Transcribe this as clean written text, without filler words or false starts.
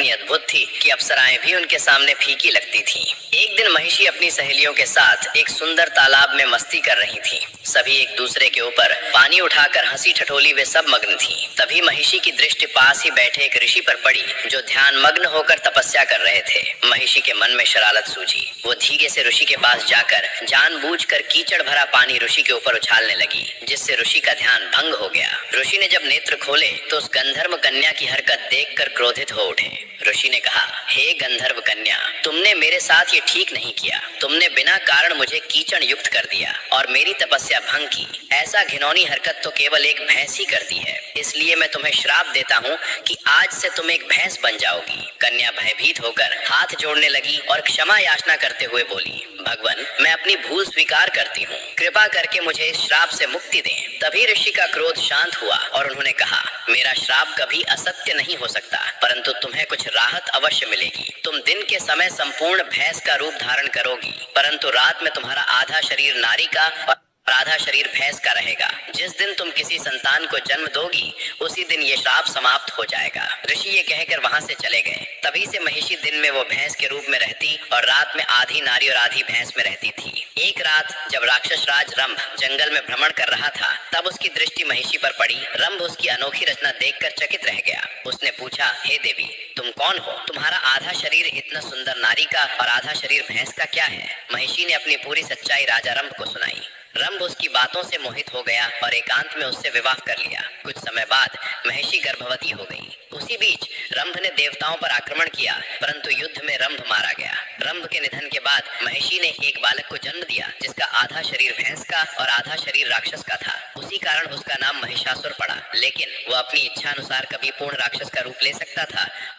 इतनी अद्भुत थी कि अप्सराएं भी उनके सामने फीकी लगती थीं। एक दिन महिषी अपनी सहेलियों के साथ एक सुंदर तालाब में मस्ती कर रही थीं। सभी एक दूसरे के ऊपर पानी उठाकर हंसी ठठोली वे सब मग्न थीं। तभी महिषी की दृष्टि पास ही बैठे एक ऋषि पर पड़ी जो ध्यान मग्न होकर तपस्या कर रहे थे। महिषी के मन में शरारत सूझी। वो धीरे से ऋषि के पास जाकर जानबूझकर कीचड़ भरा पानी ऋषि के ऊपर उछालने लगी, जिससे ऋषि का ध्यान भंग हो गया। ऋषि ने जब नेत्र खोले तो उस गंधर्व कन्या की हरकत देखकर क्रोधित हो उठे। ऋषि ने कहा, हे गंधर्व कन्या, तुमने मेरे साथ ये ठीक नहीं किया। तुमने बिना कारण मुझे कीचड़ युक्त कर दिया और मेरी तपस्या भंग की। ऐसा घिनौनी हरकत तो केवल एक भैंस ही करती है। इसलिए मैं तुम्हें श्राप देता हूँ कि आज से तुम एक भैंस बन जाओगी। कन्या भयभीत होकर हाथ जोड़ने लगी और क्षमा याचना करते हुए बोली, भगवान, मैं अपनी भूल स्वीकार करती हूँ। कृपा करके मुझे इस श्राप से मुक्ति दें। तभी ऋषि का क्रोध शांत हुआ और उन्होंने कहा, मेरा श्राप कभी असत्य नहीं हो सकता, परंतु तुम्हें कुछ राहत अवश्य मिलेगी। तुम दिन के समय संपूर्ण भैंस का रूप धारण करोगी, परंतु रात में तुम्हारा आधा शरीर नारी का और आधा शरीर भैंस का रहेगा। जिस दिन तुम किसी संतान को जन्म दोगी उसी दिन ये श्राप समाप्त हो जाएगा। ऋषि ये कहकर वहां से चले गए। तभी से महिषी दिन में वो भैंस के रूप में रहती और रात में आधी नारी और आधी भैंस में रहती थी। एक रात जब राक्षस राज रंभ जंगल में भ्रमण कर रहा था, तब उसकी दृष्टि महिषी पर पड़ी। रंभ उसकी अनोखी रचना देखकर चकित रह गया। उसने पूछा, हे देवी, तुम कौन हो? तुम्हारा आधा शरीर इतना सुंदर नारी का और आधा शरीर भैंस का क्या है? महिषी ने अपनी पूरी सच्चाई राजा रंभ को सुनाई। रंभ उसकी बातों से मोहित हो गया और एकांत में उससे विवाह कर लिया। कुछ समय बाद महिषी गर्भवती हो गई। उसी बीच रंभ ने देवताओं पर आक्रमण किया, परंतु युद्ध में रंभ मारा गया। रंभ के निधन के बाद महिषी ने एक बालक को जन्म दिया, जिसका आधा शरीर भैंस का और आधा शरीर राक्षस का था। उसी कारण उसका नाम महिषासुर पड़ा। लेकिन वह अपनी इच्छा अनुसार कभी पूर्ण राक्षस का रूप ले सकता था